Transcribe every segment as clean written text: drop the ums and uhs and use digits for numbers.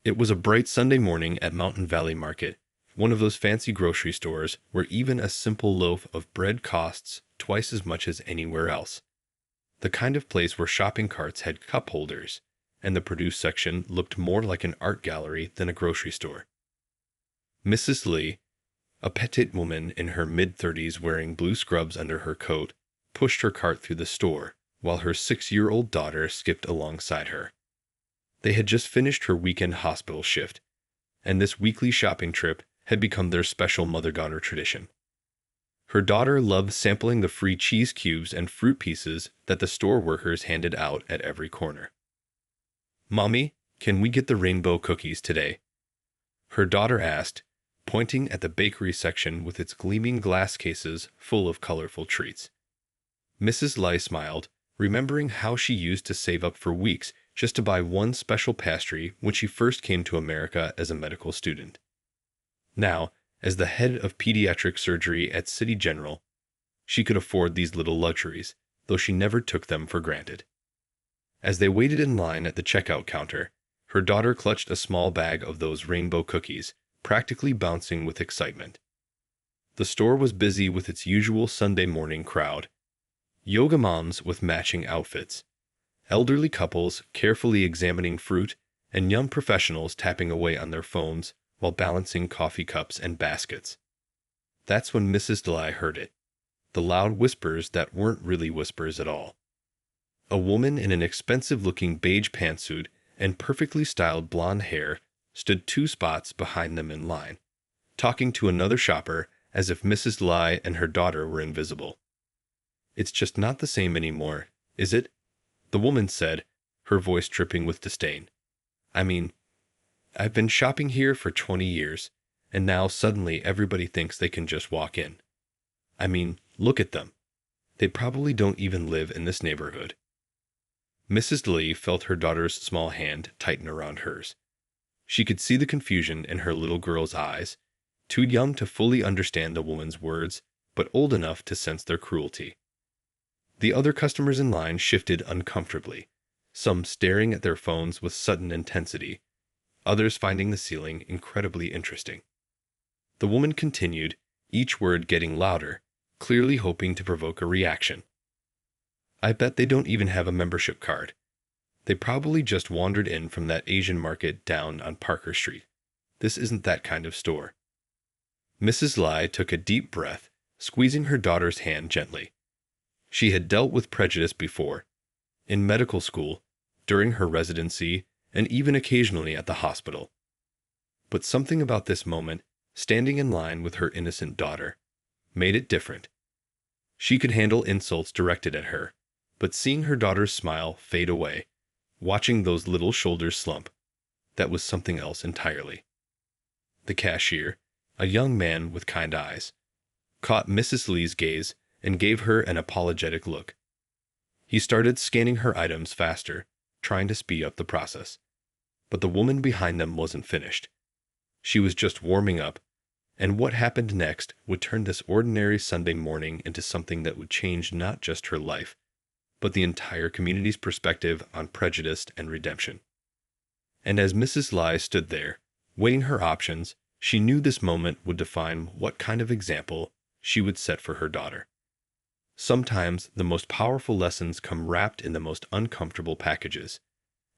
It was a bright Sunday morning at Mountain Valley Market, one of those fancy grocery stores where even a simple loaf of bread costs twice as much as anywhere else. The kind of place where shopping carts had cup holders, and the produce section looked more like an art gallery than a grocery store. Mrs. Lee, a petite woman in her mid-30s wearing blue scrubs under her coat, pushed her cart through the store, while her 6-year-old daughter skipped alongside her. They had just finished her weekend hospital shift, and this weekly shopping trip had become their special mother-daughter tradition. Her daughter loved sampling the free cheese cubes and fruit pieces that the store workers handed out at every corner. "Mommy, can we get the rainbow cookies today?" her daughter asked, pointing at the bakery section with its gleaming glass cases full of colorful treats. Mrs. Lai smiled, remembering how she used to save up for weeks just to buy one special pastry when she first came to America as a medical student. Now, as the head of pediatric surgery at City General, she could afford these little luxuries, though she never took them for granted. As they waited in line at the checkout counter, her daughter clutched a small bag of those rainbow cookies, practically bouncing with excitement. The store was busy with its usual Sunday morning crowd. Yoga moms with matching outfits, elderly couples carefully examining fruit, and young professionals tapping away on their phones while balancing coffee cups and baskets. That's when Mrs. Delay heard it, the loud whispers that weren't really whispers at all. A woman in an expensive-looking beige pantsuit and perfectly styled blonde hair stood 2 spots behind them in line, talking to another shopper as if Mrs. Lai and her daughter were invisible. "It's just not the same anymore, is it?" the woman said, her voice dripping with disdain. "I mean, I've been shopping here for 20 years, and now suddenly everybody thinks they can just walk in. I mean, look at them. They probably don't even live in this neighborhood." Mrs. Lee felt her daughter's small hand tighten around hers. She could see the confusion in her little girl's eyes, too young to fully understand the woman's words, but old enough to sense their cruelty. The other customers in line shifted uncomfortably, some staring at their phones with sudden intensity, others finding the ceiling incredibly interesting. The woman continued, each word getting louder, clearly hoping to provoke a reaction. "I bet they don't even have a membership card. They probably just wandered in from that Asian market down on Parker Street. This isn't that kind of store." Mrs. Lai took a deep breath, squeezing her daughter's hand gently. She had dealt with prejudice before, in medical school, during her residency, and even occasionally at the hospital. But something about this moment, standing in line with her innocent daughter, made it different. She could handle insults directed at her, but seeing her daughter's smile fade away, watching those little shoulders slump, that was something else entirely. The cashier, a young man with kind eyes, caught Mrs. Lee's gaze and gave her an apologetic look. He started scanning her items faster, trying to speed up the process. But the woman behind them wasn't finished. She was just warming up, and what happened next would turn this ordinary Sunday morning into something that would change not just her life, but the entire community's perspective on prejudice and redemption. And as Mrs. Lai stood there, weighing her options, she knew this moment would define what kind of example she would set for her daughter. Sometimes the most powerful lessons come wrapped in the most uncomfortable packages,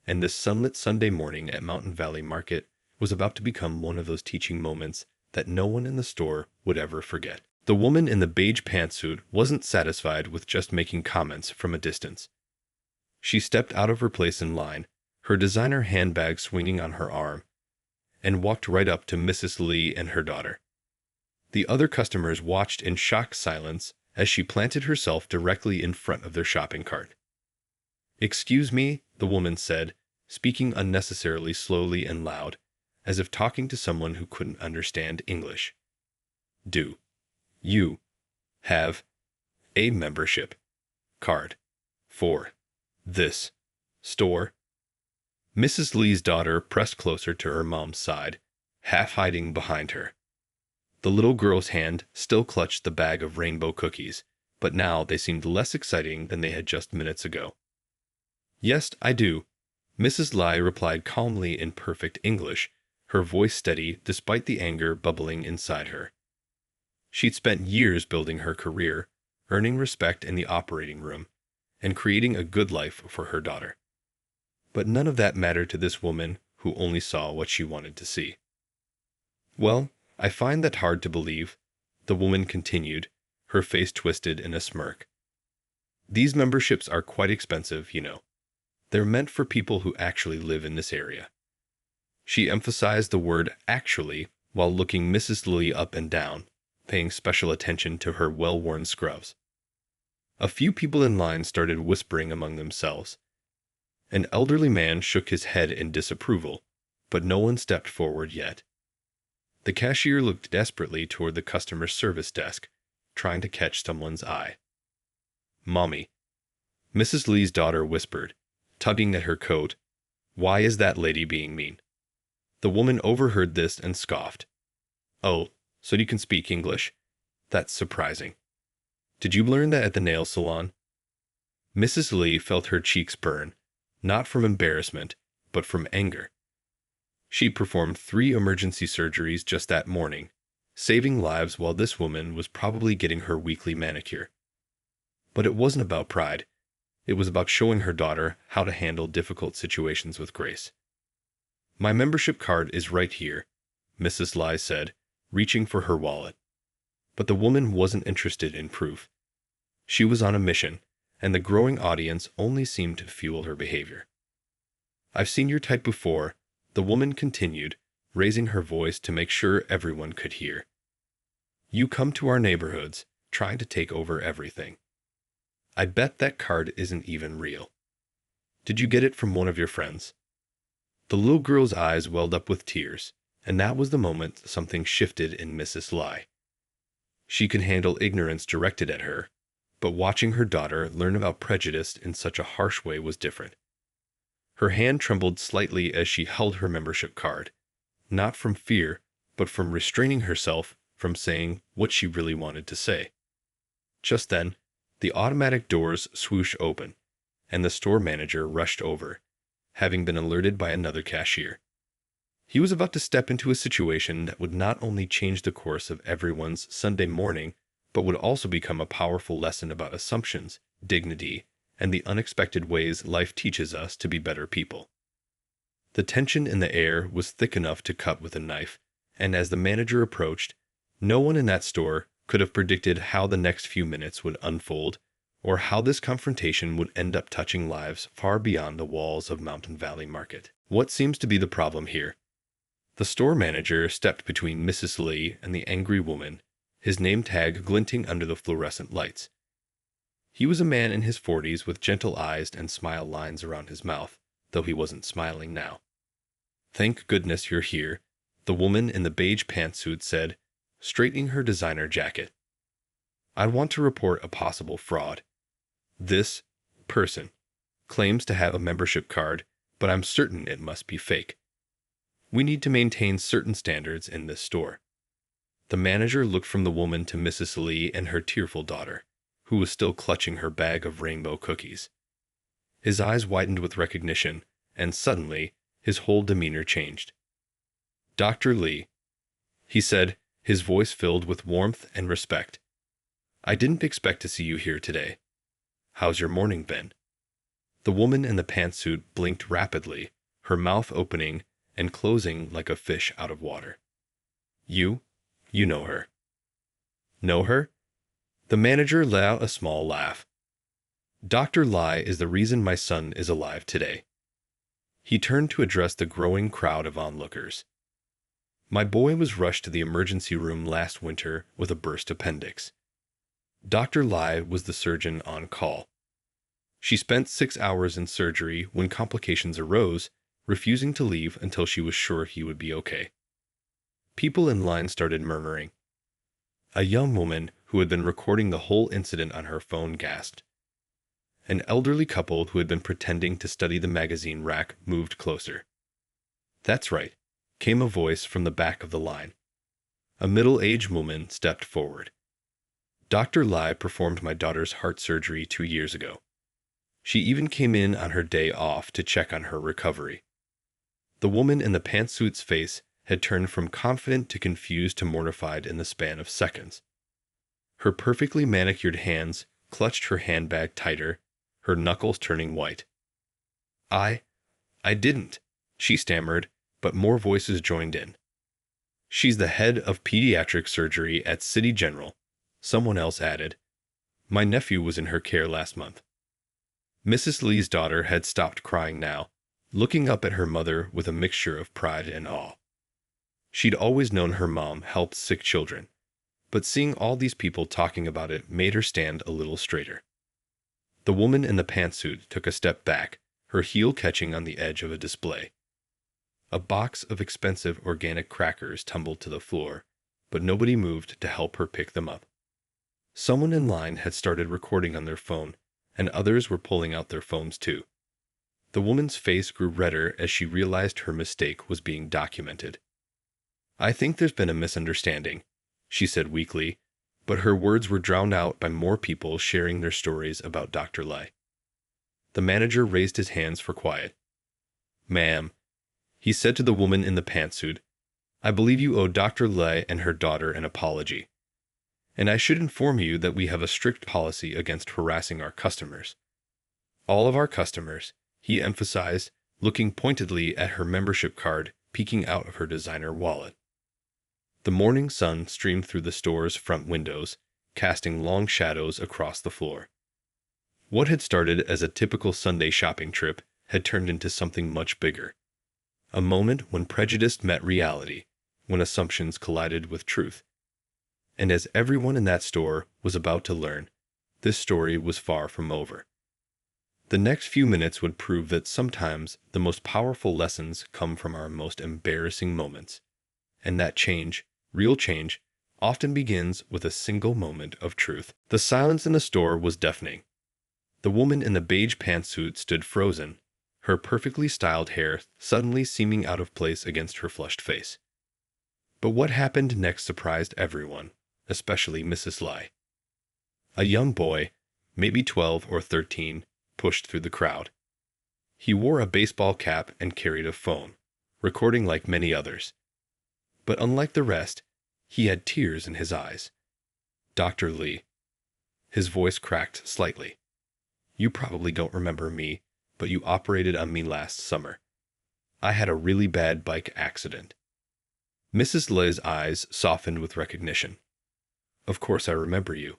and this sunlit Sunday morning at Mountain Valley Market was about to become one of those teaching moments that no one in the store would ever forget. The woman in the beige pantsuit wasn't satisfied with just making comments from a distance. She stepped out of her place in line, her designer handbag swinging on her arm, and walked right up to Mrs. Lee and her daughter. The other customers watched in shocked silence as she planted herself directly in front of their shopping cart. "Excuse me," the woman said, speaking unnecessarily slowly and loud, as if talking to someone who couldn't understand English. "Do you have a membership card for this store?" Mrs. Lee's daughter pressed closer to her mom's side, half hiding behind her. The little girl's hand still clutched the bag of rainbow cookies, but now they seemed less exciting than they had just minutes ago. "Yes, I do," Mrs. Lai replied calmly in perfect English, her voice steady despite the anger bubbling inside her. She'd spent years building her career, earning respect in the operating room, and creating a good life for her daughter. But none of that mattered to this woman who only saw what she wanted to see. "Well, I find that hard to believe," the woman continued, her face twisted in a smirk. "These memberships are quite expensive, you know. They're meant for people who actually live in this area." She emphasized the word actually while looking Mrs. Lee up and down, paying special attention to her well-worn scrubs. A few people in line started whispering among themselves. An elderly man shook his head in disapproval, but no one stepped forward yet. The cashier looked desperately toward the customer service desk, trying to catch someone's eye. "Mommy," Mrs. Lee's daughter whispered, tugging at her coat. "Why is that lady being mean?" The woman overheard this and scoffed. "Oh, so you can speak English? That's surprising. Did you learn that at the nail salon?" Mrs. Lee felt her cheeks burn, not from embarrassment, but from anger. She performed 3 emergency surgeries just that morning, saving lives while this woman was probably getting her weekly manicure. But it wasn't about pride. It was about showing her daughter how to handle difficult situations with grace. "My membership card is right here," Mrs. Lai said, reaching for her wallet. But the woman wasn't interested in proof. She was on a mission, and the growing audience only seemed to fuel her behavior. "I've seen your type before," the woman continued, raising her voice to make sure everyone could hear. "You come to our neighborhoods, trying to take over everything. I bet that card isn't even real. Did you get it from one of your friends?" The little girl's eyes welled up with tears, and that was the moment something shifted in Mrs. Lai. She could handle ignorance directed at her, but watching her daughter learn about prejudice in such a harsh way was different. Her hand trembled slightly as she held her membership card, not from fear, but from restraining herself from saying what she really wanted to say. Just then, the automatic doors swooshed open, and the store manager rushed over, having been alerted by another cashier. He was about to step into a situation that would not only change the course of everyone's Sunday morning, but would also become a powerful lesson about assumptions, dignity, and the unexpected ways life teaches us to be better people. The tension in the air was thick enough to cut with a knife, and as the manager approached, no one in that store could have predicted how the next few minutes would unfold, or how this confrontation would end up touching lives far beyond the walls of Mountain Valley Market. What seems to be the problem here? The store manager stepped between Mrs. Lee and the angry woman, his name tag glinting under the fluorescent lights. He was a man in his 40s with gentle eyes and smile lines around his mouth, though he wasn't smiling now. "Thank goodness you're here," the woman in the beige pantsuit said, straightening her designer jacket. "I want to report a possible fraud. This person claims to have a membership card, but I'm certain it must be fake. We need to maintain certain standards in this store." The manager looked from the woman to Mrs. Lee and her tearful daughter, who was still clutching her bag of rainbow cookies. His eyes widened with recognition, and suddenly, his whole demeanor changed. "Dr. Lee," he said, his voice filled with warmth and respect. "I didn't expect to see you here today. How's your morning been?" The woman in the pantsuit blinked rapidly, her mouth opening and closing like a fish out of water. You know her." "Know her?" The manager let out a small laugh. "Dr. Lai is the reason my son is alive today." He turned to address the growing crowd of onlookers. "My boy was rushed to the emergency room last winter with a burst appendix. Dr. Lai was the surgeon on call. She spent 6 hours in surgery when complications arose, refusing to leave until she was sure he would be okay." People in line started murmuring. A young woman who had been recording the whole incident on her phone gasped. An elderly couple who had been pretending to study the magazine rack moved closer. "That's right," came a voice from the back of the line. A middle-aged woman stepped forward. "Dr. Lai performed my daughter's heart surgery 2 years ago. She even came in on her day off to check on her recovery. The woman in the pantsuit's face had turned from confident to confused to mortified in the span of seconds. Her perfectly manicured hands clutched her handbag tighter, her knuckles turning white. I didn't, she stammered, but more voices joined in. She's the head of pediatric surgery at City General, someone else added. My nephew was in her care last month. Mrs. Lee's daughter had stopped crying now, looking up at her mother with a mixture of pride and awe. She'd always known her mom helped sick children, but seeing all these people talking about it made her stand a little straighter. The woman in the pantsuit took a step back, her heel catching on the edge of a display. A box of expensive organic crackers tumbled to the floor, but nobody moved to help her pick them up. Someone in line had started recording on their phone, and others were pulling out their phones too. The woman's face grew redder as she realized her mistake was being documented. I think there's been a misunderstanding, she said weakly, but her words were drowned out by more people sharing their stories about Dr. Lai. The manager raised his hands for quiet. Ma'am, he said to the woman in the pantsuit, I believe you owe Dr. Lai and her daughter an apology. And I should inform you that we have a strict policy against harassing our customers. All of our customers, he emphasized, looking pointedly at her membership card peeking out of her designer wallet. The morning sun streamed through the store's front windows, casting long shadows across the floor. What had started as a typical Sunday shopping trip had turned into something much bigger. A moment when prejudice met reality, when assumptions collided with truth. And as everyone in that store was about to learn, this story was far from over. The next few minutes would prove that sometimes the most powerful lessons come from our most embarrassing moments, and that change, real change, often begins with a single moment of truth. The silence in the store was deafening. The woman in the beige pantsuit stood frozen, her perfectly styled hair suddenly seeming out of place against her flushed face. But what happened next surprised everyone, especially Mrs. Lai. A young boy, maybe 12 or 13, pushed through the crowd. He wore a baseball cap and carried a phone, recording like many others. But unlike the rest, he had tears in his eyes. Dr. Lee. His voice cracked slightly. You probably don't remember me, but you operated on me last summer. I had a really bad bike accident. Mrs. Lei's eyes softened with recognition. Of course I remember you.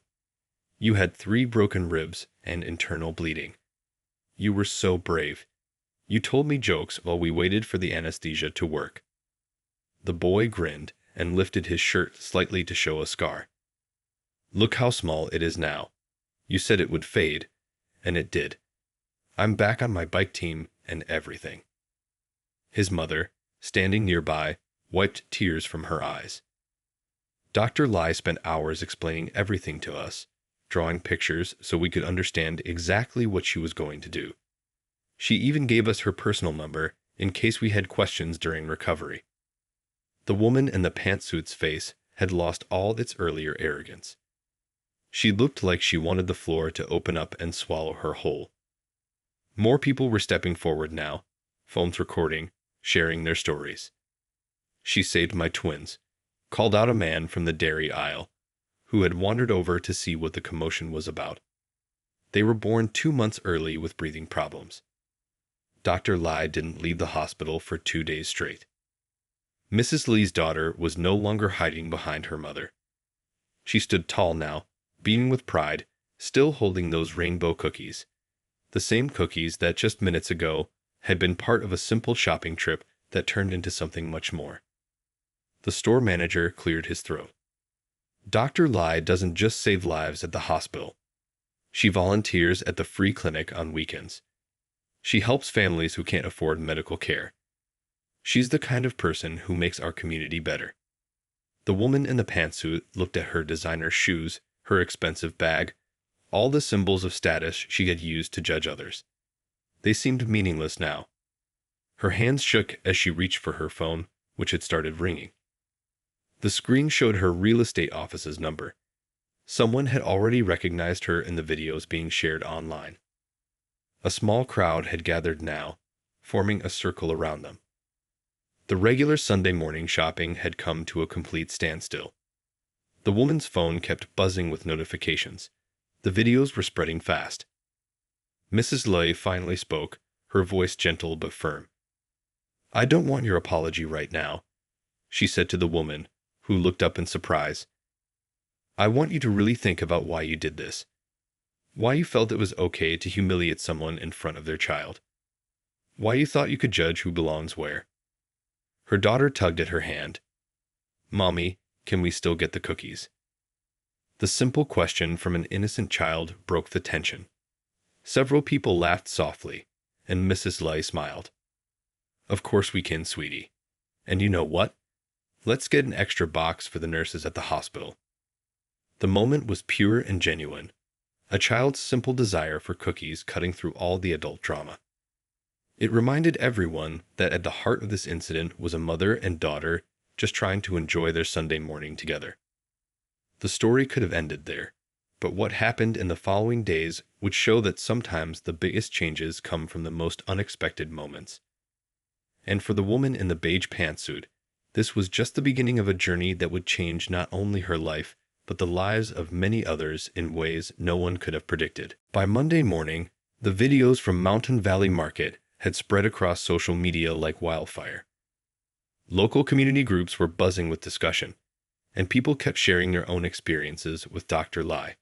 You had 3 broken ribs and internal bleeding. You were so brave. You told me jokes while we waited for the anesthesia to work. The boy grinned and lifted his shirt slightly to show a scar. Look how small it is now. You said it would fade, and it did. I'm back on my bike team and everything. His mother, standing nearby, wiped tears from her eyes. Dr. Lai spent hours explaining everything to us, drawing pictures so we could understand exactly what she was going to do. She even gave us her personal number in case we had questions during recovery. The woman in the pantsuit's face had lost all its earlier arrogance. She looked like she wanted the floor to open up and swallow her whole. More people were stepping forward now, phones recording, sharing their stories. She saved my twins, called out a man from the dairy aisle, who had wandered over to see what the commotion was about. They were born 2 months early with breathing problems. Dr. Lai didn't leave the hospital for 2 days straight. Mrs. Lee's daughter was no longer hiding behind her mother. She stood tall now, beaming with pride, still holding those rainbow cookies. The same cookies that just minutes ago had been part of a simple shopping trip that turned into something much more. The store manager cleared his throat. Dr. Lai doesn't just save lives at the hospital. She volunteers at the free clinic on weekends. She helps families who can't afford medical care. She's the kind of person who makes our community better. The woman in the pantsuit looked at her designer shoes, her expensive bag, all the symbols of status she had used to judge others. They seemed meaningless now. Her hands shook as she reached for her phone, which had started ringing. The screen showed her real estate office's number. Someone had already recognized her in the videos being shared online. A small crowd had gathered now, forming a circle around them. The regular Sunday morning shopping had come to a complete standstill. The woman's phone kept buzzing with notifications. The videos were spreading fast. Mrs. Lay finally spoke, her voice gentle but firm. "I don't want your apology right now," she said to the woman, who looked up in surprise. "I want you to really think about why you did this. Why you felt it was okay to humiliate someone in front of their child. Why you thought you could judge who belongs where." Her daughter tugged at her hand. "Mommy, can we still get the cookies?" The simple question from an innocent child broke the tension. Several people laughed softly, and Mrs. Lay smiled. "Of course we can, sweetie. And you know what? Let's get an extra box for the nurses at the hospital." The moment was pure and genuine, a child's simple desire for cookies cutting through all the adult drama. It reminded everyone that at the heart of this incident was a mother and daughter just trying to enjoy their Sunday morning together. The story could have ended there, but what happened in the following days would show that sometimes the biggest changes come from the most unexpected moments. And for the woman in the beige pantsuit, this was just the beginning of a journey that would change not only her life, but the lives of many others in ways no one could have predicted. By Monday morning, the videos from Mountain Valley Market had spread across social media like wildfire. Local community groups were buzzing with discussion, and people kept sharing their own experiences with Dr. Lai.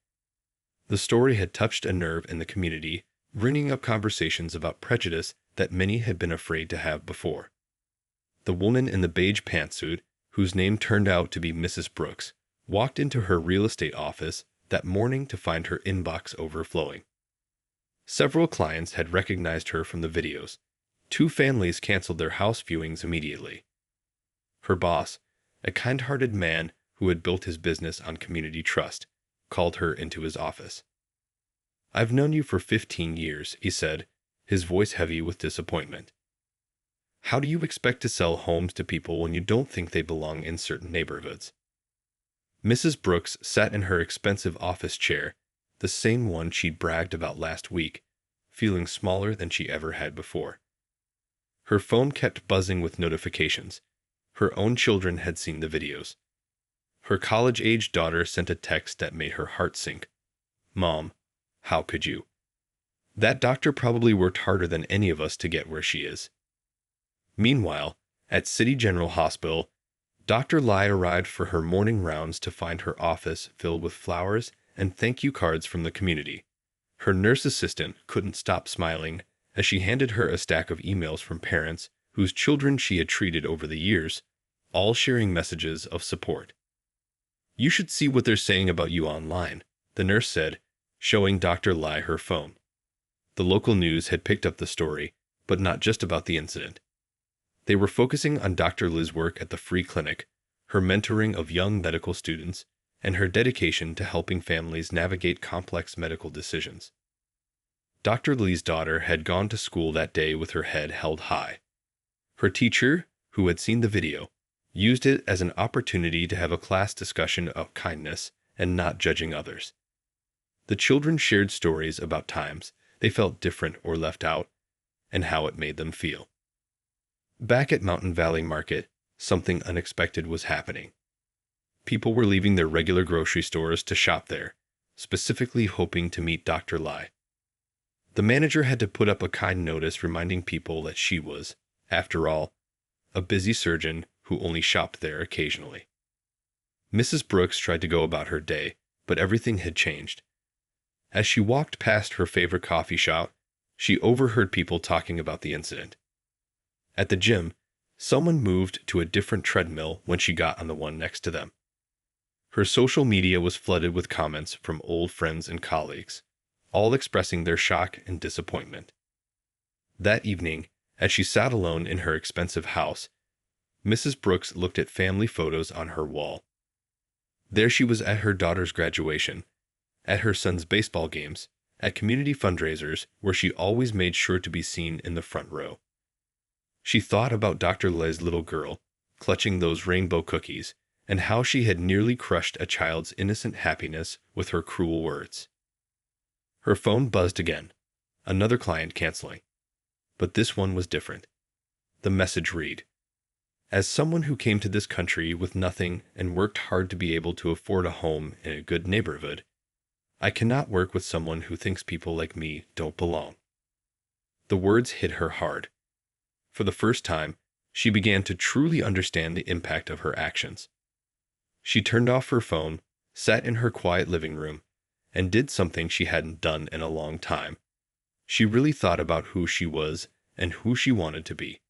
The story had touched a nerve in the community, bringing up conversations about prejudice that many had been afraid to have before. The woman in the beige pantsuit, whose name turned out to be Mrs. Brooks, walked into her real estate office that morning to find her inbox overflowing. Several clients had recognized her from the videos. 2 families canceled their house viewings immediately. Her boss, a kind-hearted man who had built his business on community trust, called her into his office. "I've known you for 15 years, he said, his voice heavy with disappointment. "How do you expect to sell homes to people when you don't think they belong in certain neighborhoods?" Mrs. Brooks sat in her expensive office chair, the same one she'd bragged about last week, feeling smaller than she ever had before. Her phone kept buzzing with notifications. Her own children had seen the videos. Her college-age daughter sent a text that made her heart sink. "Mom, how could you? That doctor probably worked harder than any of us to get where she is." Meanwhile, at City General Hospital, Dr. Lai arrived for her morning rounds to find her office filled with flowers and thank you cards from the community. Her nurse assistant couldn't stop smiling as she handed her a stack of emails from parents whose children she had treated over the years, all sharing messages of support. "You should see what they're saying about you online," the nurse said, showing Dr. Lai her phone. The local news had picked up the story, but not just about the incident. They were focusing on Dr. Li's work at the free clinic, her mentoring of young medical students, and her dedication to helping families navigate complex medical decisions. Dr. Li's daughter had gone to school that day with her head held high. Her teacher, who had seen the video, used it as an opportunity to have a class discussion of kindness and not judging others. The children shared stories about times they felt different or left out, and how it made them feel. Back at Mountain Valley Market, something unexpected was happening. People were leaving their regular grocery stores to shop there, specifically hoping to meet Dr. Lai. The manager had to put up a kind notice reminding people that she was, after all, a busy surgeon who only shopped there occasionally. Mrs. Brooks tried to go about her day, but everything had changed. As she walked past her favorite coffee shop, she overheard people talking about the incident. At the gym, someone moved to a different treadmill when she got on the one next to them. Her social media was flooded with comments from old friends and colleagues, all expressing their shock and disappointment. That evening, as she sat alone in her expensive house, Mrs. Brooks looked at family photos on her wall. There she was at her daughter's graduation, at her son's baseball games, at community fundraisers where she always made sure to be seen in the front row. She thought about Dr. Lai's little girl, clutching those rainbow cookies, and how she had nearly crushed a child's innocent happiness with her cruel words. Her phone buzzed again. another client canceling. But this one was different. The message read, "As someone who came to this country with nothing and worked hard to be able to afford a home in a good neighborhood, I cannot work with someone who thinks people like me don't belong." The words hit her hard. For the first time, she began to truly understand the impact of her actions. She turned off her phone, sat in her quiet living room, and did something she hadn't done in a long time. She really thought about who she was and who she wanted to be.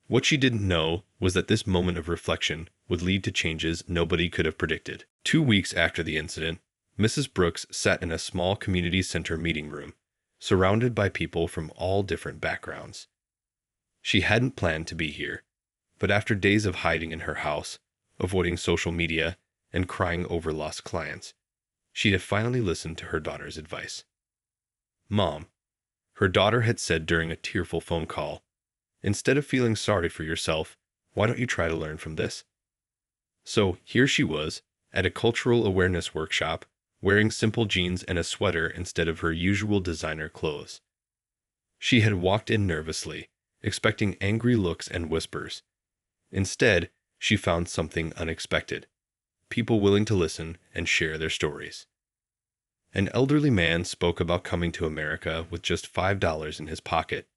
What she didn't know was that this moment of reflection would lead to changes nobody could have predicted. 2 weeks after the incident, Mrs. Brooks sat in a small community center meeting room, surrounded by people from all different backgrounds. She hadn't planned to be here, but after days of hiding in her house, avoiding social media, and crying over lost clients, she had finally listened to her daughter's advice. "Mom," her daughter had said during a tearful phone call, "instead of feeling sorry for yourself, why don't you try to learn from this?" So here she was, at a cultural awareness workshop, wearing simple jeans and a sweater instead of her usual designer clothes. She had walked in nervously, expecting angry looks and whispers. Instead, she found something unexpected: people willing to listen and share their stories. An elderly man spoke about coming to America with just $5 in his pocket,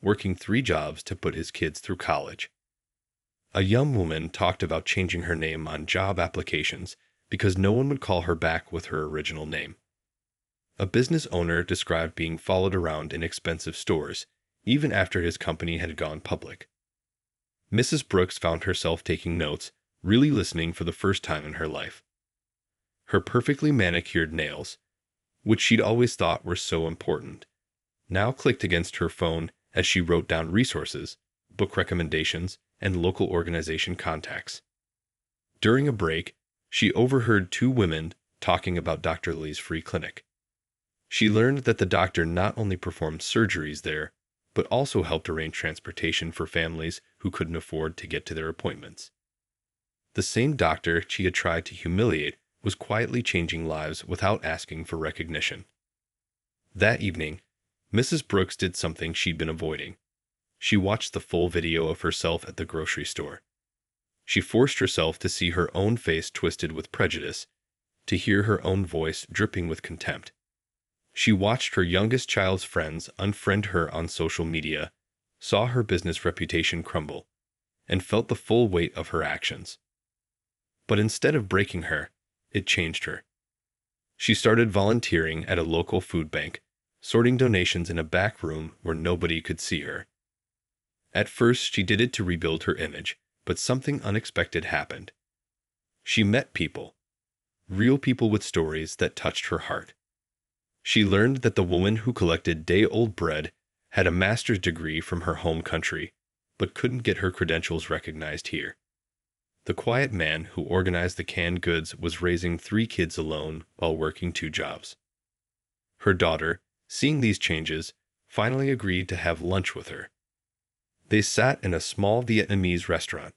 working 3 jobs to put his kids through college. A young woman talked about changing her name on job applications because no one would call her back with her original name. A business owner described being followed around in expensive stores, even after his company had gone public. Mrs. Brooks found herself taking notes, really listening for the first time in her life. Her perfectly manicured nails, which she'd always thought were so important, now clicked against her phone as she wrote down resources, book recommendations, and local organization contacts. During a break, she overheard 2 women talking about Dr. Lee's free clinic. She learned that the doctor not only performed surgeries there, but also helped arrange transportation for families who couldn't afford to get to their appointments. The same doctor she had tried to humiliate was quietly changing lives without asking for recognition. That evening, Mrs. Brooks did something she'd been avoiding. She watched the full video of herself at the grocery store. She forced herself to see her own face twisted with prejudice, to hear her own voice dripping with contempt. She watched her youngest child's friends unfriend her on social media, saw her business reputation crumble, and felt the full weight of her actions. But instead of breaking her, it changed her. She started volunteering at a local food bank, sorting donations in a back room where nobody could see her. At first, she did it to rebuild her image, but something unexpected happened. She met people, real people with stories that touched her heart. She learned that the woman who collected day-old bread had a master's degree from her home country, but couldn't get her credentials recognized here. The quiet man who organized the canned goods was raising 3 kids alone while working 2 jobs. Her daughter, seeing these changes, finally agreed to have lunch with her. They sat in a small Vietnamese restaurant,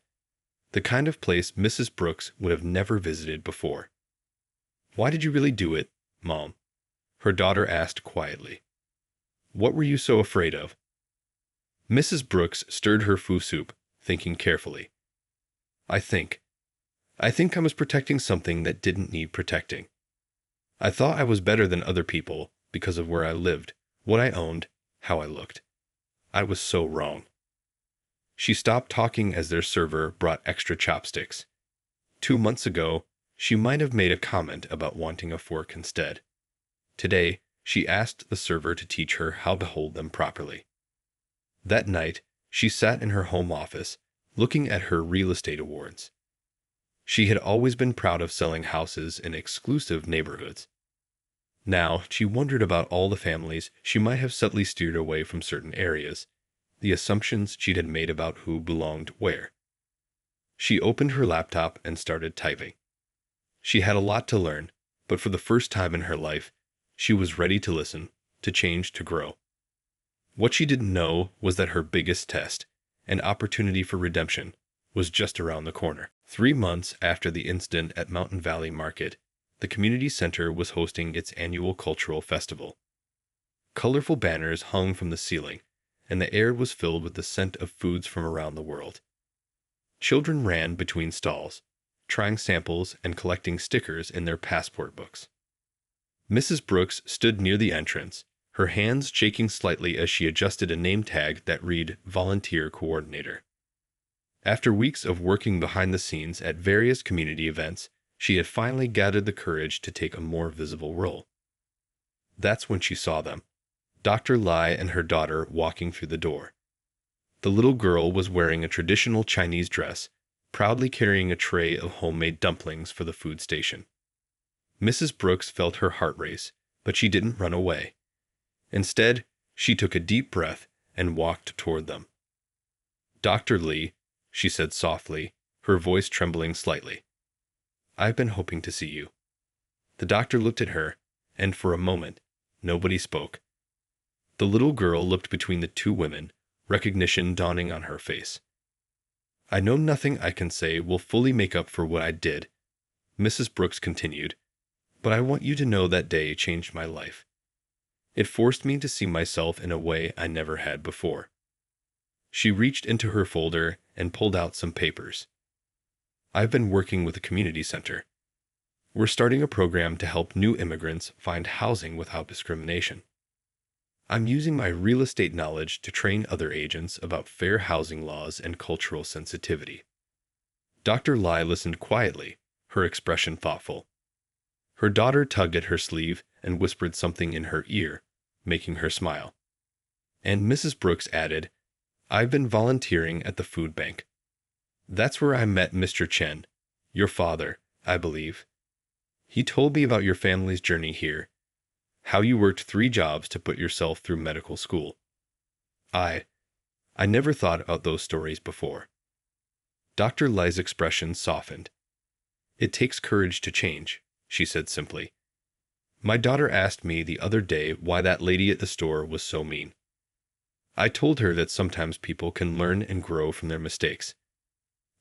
the kind of place Mrs. Brooks would have never visited before. "Why did you really do it, Mom?" her daughter asked quietly. "What were you so afraid of?" Mrs. Brooks stirred her pho soup, thinking carefully. I think I was protecting something that didn't need protecting. I thought I was better than other people because of where I lived, what I owned, how I looked. I was so wrong." She stopped talking as their server brought extra chopsticks. 2 months ago, she might have made a comment about wanting a fork instead. Today, she asked the server to teach her how to hold them properly. That night, she sat in her home office, looking at her real estate awards. She had always been proud of selling houses in exclusive neighborhoods. Now, she wondered about all the families she might have subtly steered away from certain areas, the assumptions she'd had made about who belonged where. She opened her laptop and started typing. She had a lot to learn, but for the first time in her life, she was ready to listen, to change, to grow. What she didn't know was that her biggest test, an opportunity for redemption, was just around the corner. 3 months after the incident at Mountain Valley Market, the community center was hosting its annual cultural festival. Colorful banners hung from the ceiling, and the air was filled with the scent of foods from around the world. Children ran between stalls, trying samples and collecting stickers in their passport books. Mrs. Brooks stood near the entrance, her hands shaking slightly as she adjusted a name tag that read Volunteer Coordinator. After weeks of working behind the scenes at various community events, she had finally gathered the courage to take a more visible role. That's when she saw them, Dr. Lai and her daughter walking through the door. The little girl was wearing a traditional Chinese dress, proudly carrying a tray of homemade dumplings for the food station. Mrs. Brooks felt her heart race, but she didn't run away. Instead, she took a deep breath and walked toward them. "Dr. Li," she said softly, her voice trembling slightly. "I've been hoping to see you." The doctor looked at her, and for a moment, nobody spoke. The little girl looked between the two women, recognition dawning on her face. "I know nothing I can say will fully make up for what I did," Mrs. Brooks continued, "but I want you to know that day changed my life. It forced me to see myself in a way I never had before." She reached into her folder and pulled out some papers. "I've been working with a community center. We're starting a program to help new immigrants find housing without discrimination. I'm using my real estate knowledge to train other agents about fair housing laws and cultural sensitivity." Dr. Lai listened quietly, her expression thoughtful. Her daughter tugged at her sleeve and whispered something in her ear, making her smile. And Mrs. Brooks added, "I've been volunteering at the food bank. That's where I met Mr. Chen, your father, I believe. He told me about your family's journey here, how you worked 3 jobs to put yourself through medical school. I never thought about those stories before." Dr. Lai's expression softened. "It takes courage to change," she said simply. "My daughter asked me the other day why that lady at the store was so mean. I told her that sometimes people can learn and grow from their mistakes.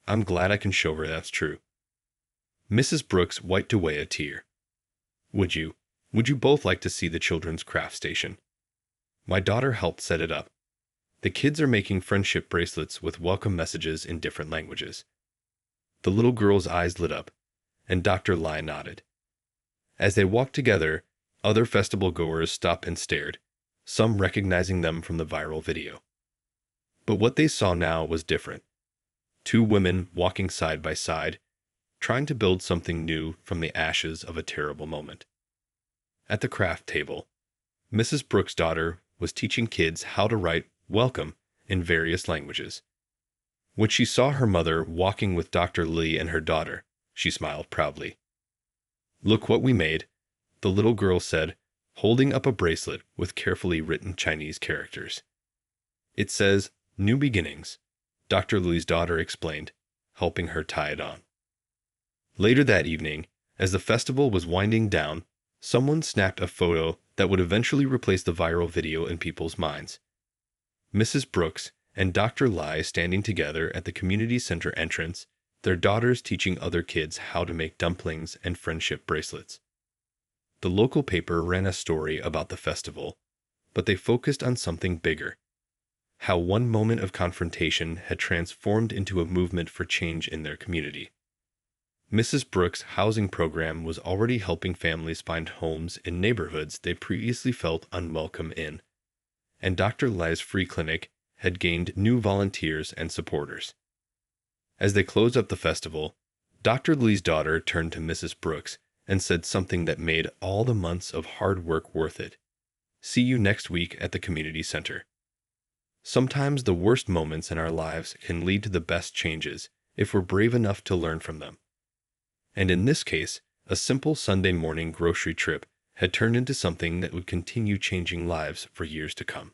I'm glad I can show her that's true." Mrs. Brooks wiped away a tear. Would you both like to see the children's craft station? My daughter helped set it up. The kids are making friendship bracelets with welcome messages in different languages." The little girl's eyes lit up, and Dr. Lai nodded. As they walked together, other festival goers stopped and stared, some recognizing them from the viral video. But what they saw now was different. 2 women walking side by side, trying to build something new from the ashes of a terrible moment. At the craft table, Mrs. Brooks' daughter was teaching kids how to write welcome in various languages. When she saw her mother walking with Dr. Li and her daughter, she smiled proudly. "Look what we made," the little girl said, holding up a bracelet with carefully written Chinese characters. "It says, 'New Beginnings,'" Dr. Li's daughter explained, helping her tie it on. Later that evening, as the festival was winding down, someone snapped a photo that would eventually replace the viral video in people's minds. Mrs. Brooks and Dr. Lai standing together at the community center entrance, their daughters teaching other kids how to make dumplings and friendship bracelets. The local paper ran a story about the festival, but they focused on something bigger: how one moment of confrontation had transformed into a movement for change in their community. Mrs. Brooks' housing program was already helping families find homes in neighborhoods they previously felt unwelcome in, and Dr. Lai's free clinic had gained new volunteers and supporters. As they closed up the festival, Dr. Li's daughter turned to Mrs. Brooks and said something that made all the months of hard work worth it. "See you next week at the community center." Sometimes the worst moments in our lives can lead to the best changes if we're brave enough to learn from them. And in this case, a simple Sunday morning grocery trip had turned into something that would continue changing lives for years to come.